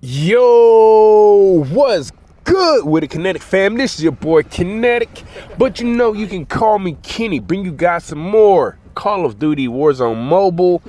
Yo, what's good with the Kinetic fam? This is your boy Kinetic, but you know you can call me Kenny. Bring you guys some more Call of Duty Warzone Mobile,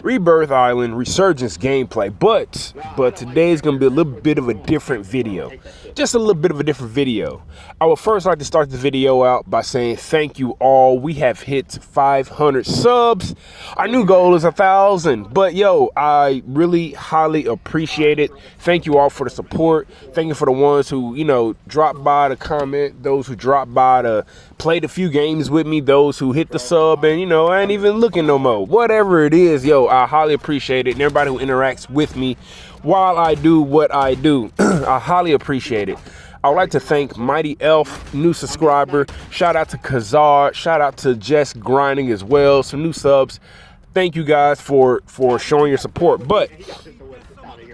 Rebirth Island, Resurgence gameplay. But today is going to be a little bit of a different video. Just a little bit of a different video. I would first like to start the video out by saying thank you all. We have hit 500 subs. Our new goal is 1,000. But yo, I really highly appreciate it. Thank you all for the support. Thank you for the ones who, you know, dropped by to comment, those who dropped by to played a few games with me, those who hit the sub and, you know, I ain't even looking no more. Whatever it is, yo, I highly appreciate it. And everybody who interacts with me while I do what I do, I highly appreciate it. I would like to thank Mighty Elf, new subscriber. Shout out to Kazar. Shout out to Jess Grinding as well. Some new subs. Thank you guys for showing your support. But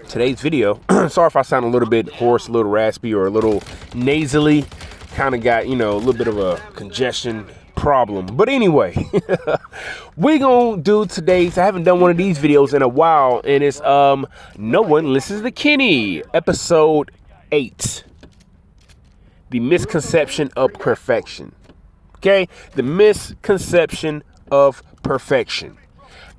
today's video, sorry if I sound a little bit hoarse, a little raspy, or a little nasally. Kind of got, you know, a little bit of a congestion problem. But anyway, we're gonna do today's, I haven't done one of these videos in a while, and it's No One Listens to Kenny, episode 8, the misconception of perfection. Okay, the misconception of perfection.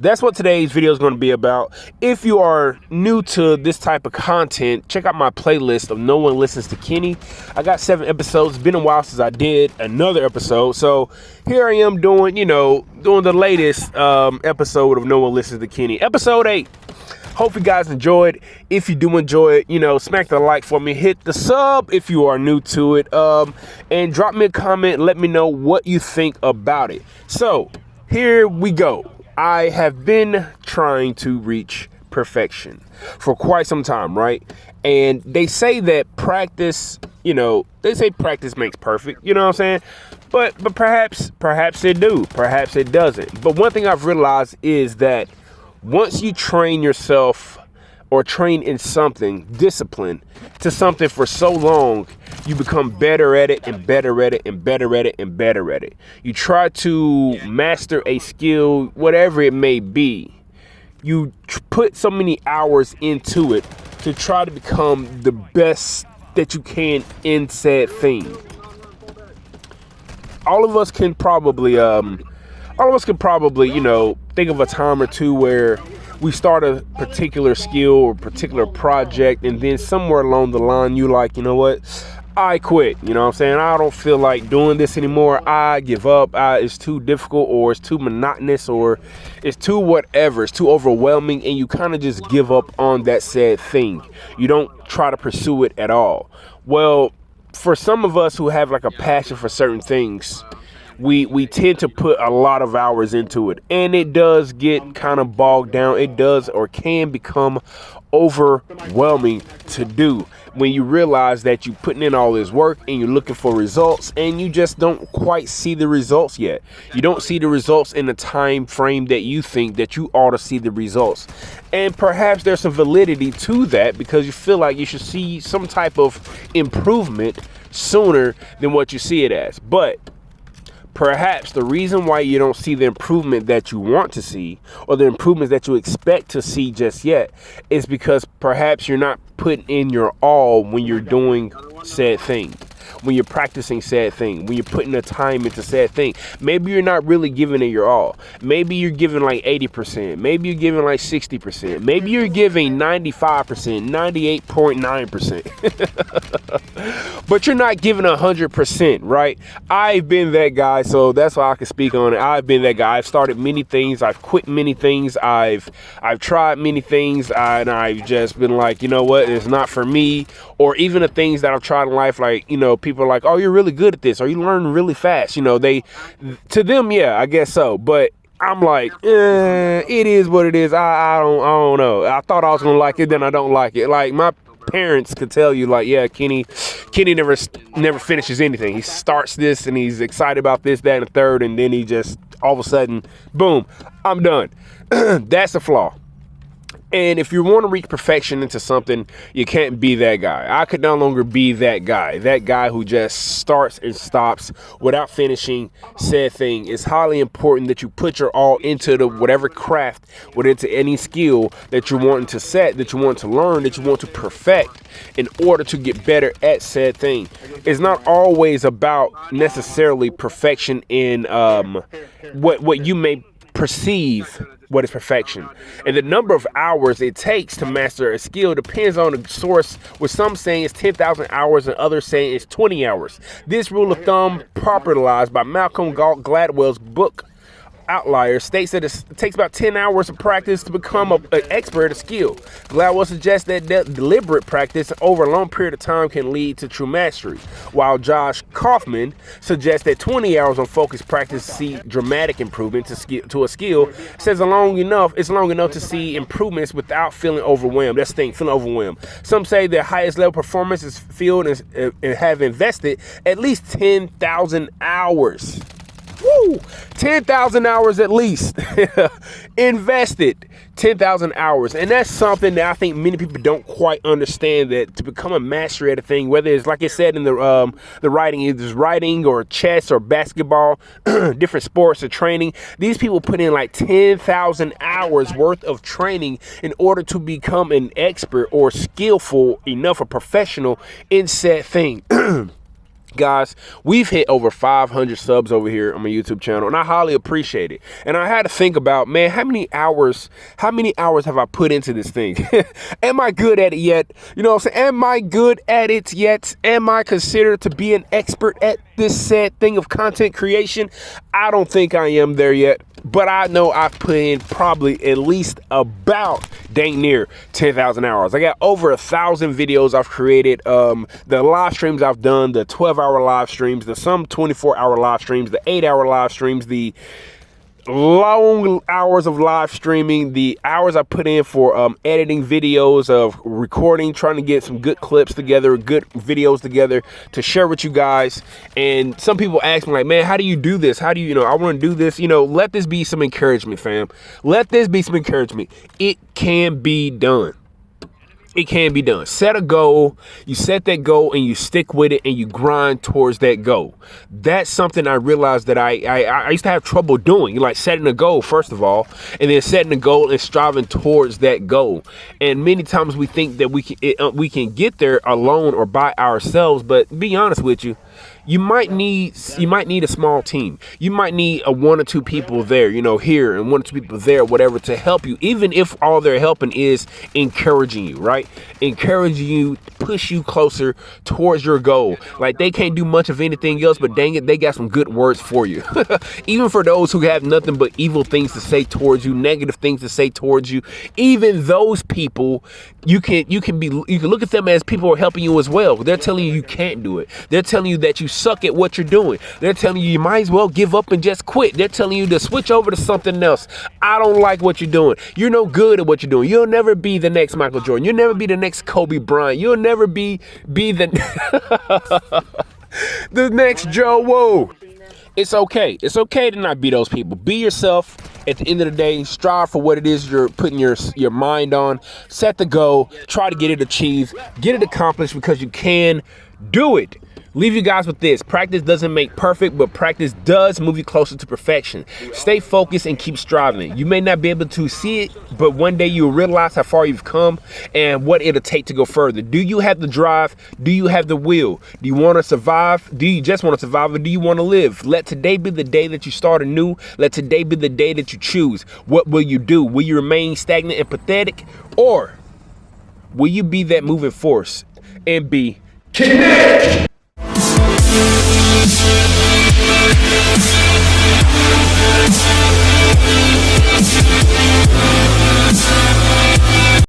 That's what today's video is going to be about. If you are new to this type of content, check out my playlist of No One Listens to Kenny. I got 7 episodes. It's been a while since I did another episode. So here I am doing, you know, doing the latest episode of No One Listens to Kenny. Episode 8. Hope you guys enjoyed. If you do enjoy it, you know, smack the like for me. Hit the sub if you are new to it. And drop me a comment. Let me know what you think about it. So here we go. I have been trying to reach perfection for quite some time, right? And they say that practice, you know, they say practice makes perfect, you know what I'm saying? But perhaps it do, perhaps it doesn't. But one thing I've realized is that once you train yourself or train in something, discipline to something for so long, you become better at it and better at it and better at it and better at it. You try to master a skill, whatever it may be. You put so many hours into it to try to become the best that you can in said thing. All of us can probably, you know, think of a time or two where we start a particular skill or particular project, and then somewhere along the line you like, you know what, I quit. You know what I'm saying? I don't feel like doing this anymore. I give up. It's too difficult, or it's too monotonous, or it's too whatever. It's too overwhelming, and you kind of just give up on that said thing. You don't try to pursue it at all. Well, for some of us who have like a passion for certain things, we tend to put a lot of hours into it, and it does get kind of bogged down. It does, or can become overwhelming to do when you realize that you're putting in all this work and you're looking for results, and you just don't quite see the results yet. You don't see the results in the time frame that you think that you ought to see the results. And perhaps there's some validity to that, because you feel like you should see some type of improvement sooner than what you see it as. But perhaps the reason why you don't see the improvement that you want to see, or the improvements that you expect to see just yet, is because perhaps you're not putting in your all when you're doing said thing, when you're practicing said thing, when you're putting the time into said thing. Maybe you're not really giving it your all. Maybe you're giving like 80%. Maybe you're giving like 60%. Maybe you're giving 95%, 98.9%. But you're not giving 100%, right? I've been that guy, so that's why I can speak on it. I've been that guy. I've started many things. I've quit many things. I've tried many things, and I've just been like, you know what? It's not for me. Or even the things that I've tried in life, like, you know, people are like, oh, you're really good at this, or you learn really fast. You know, to them, yeah, I guess so. But I'm like, it is what it is. I don't know. I thought I was gonna like it, then I don't like it. Like, my parents could tell you, like, yeah, Kenny never finishes anything. He starts this and he's excited about this, that, and the third, and then he just all of a sudden, boom, I'm done. That's a flaw. And if you want to reach perfection into something, you can't be that guy. I could no longer be that guy who just starts and stops without finishing said thing. It's highly important that you put your all into the whatever craft, into any skill that you're wanting to set, that you want to learn, that you want to perfect in order to get better at said thing. It's not always about necessarily perfection in what you may perceive what is perfection. And the number of hours it takes to master a skill depends on the source, with some saying it's 10,000 hours and others saying it's 20 hours. This rule of thumb, popularized by Malcolm Gladwell's book Outliers, states that it takes about 10 hours of practice to become an expert at a skill. Gladwell suggests that deliberate practice over a long period of time can lead to true mastery, while Josh Kaufman suggests that 20 hours on focused practice to see dramatic improvement to a skill. Says it's long enough to see improvements without feeling overwhelmed. That's the thing, feeling overwhelmed. Some say their highest level performance is filled and have invested at least 10,000 hours. Woo! 10,000 hours at least invested. 10,000 hours. And that's something that I think many people don't quite understand, that to become a master at a thing, whether it's like I said in the writing, either it's writing or chess or basketball, different sports or training, these people put in like 10,000 hours worth of training in order to become an expert or skillful enough, a professional in said thing. Guys, we've hit over 500 subs over here on my YouTube channel, and I highly appreciate it. And I had to think about, man, how many hours have I put into this thing? Am I good at it yet? You know what I'm saying? Am I good at it yet? Am I considered to be an expert at this said thing of content creation? I don't think I am there yet, but I know I've put in probably at least about dang near 10,000 hours. I got over 1,000 videos I've created. The live streams I've done, the 12-hour live streams, the some 24-hour live streams, the 8-hour live streams, the long hours of live streaming, the hours I put in for editing videos, of recording, trying to get some good clips together, good videos together to share with you guys. And some people ask me like, man, how do you do this? How do you, I want to do this. Let this be some encouragement, fam. Let this be some encouragement. It can be done. It can be done. Set a goal. You set that goal and you stick with it and you grind towards that goal. That's something I realized that I used to have trouble doing. Like setting a goal, first of all, and then setting a goal and striving towards that goal. And many times we think that we can get there alone or by ourselves. But be honest with you, you might need a small team. You might need a 1 or 2 people there, here, and 1 or 2 people there, whatever, to help you, even if all they're helping is encouraging you, right? Encouraging you, push you closer towards your goal. Like, they can't do much of anything else, but dang it, they got some good words for you. Even for those who have nothing but evil things to say towards you, negative things to say towards you, even those people, you can look at them as people who are helping you as well. They're telling you can't do it. They're telling you that you suck at what you're doing. They're telling you might as well give up and just quit. They're telling you to switch over to something else. I don't like what you're doing. You're no good at what you're doing. You'll never be the next Michael Jordan. You'll never be the next Kobe Bryant. You'll never be the the next Joe. Whoa. It's okay. It's okay to not be those people. Be yourself. At the end of the day, strive for what it is you're putting your mind on. Set the goal. Try to get it achieved. Get it accomplished, because you can do it. Leave you guys with this. Practice doesn't make perfect, but practice does move you closer to perfection. Stay focused and keep striving. You may not be able to see it, but one day you'll realize how far you've come and what it'll take to go further. Do you have the drive? Do you have the will? Do you want to survive? Do you just want to survive, or do you want to live? Let today be the day that you start anew. Let today be the day that you choose. What will you do? Will you remain stagnant and pathetic, or will you be that moving force and be kinetic?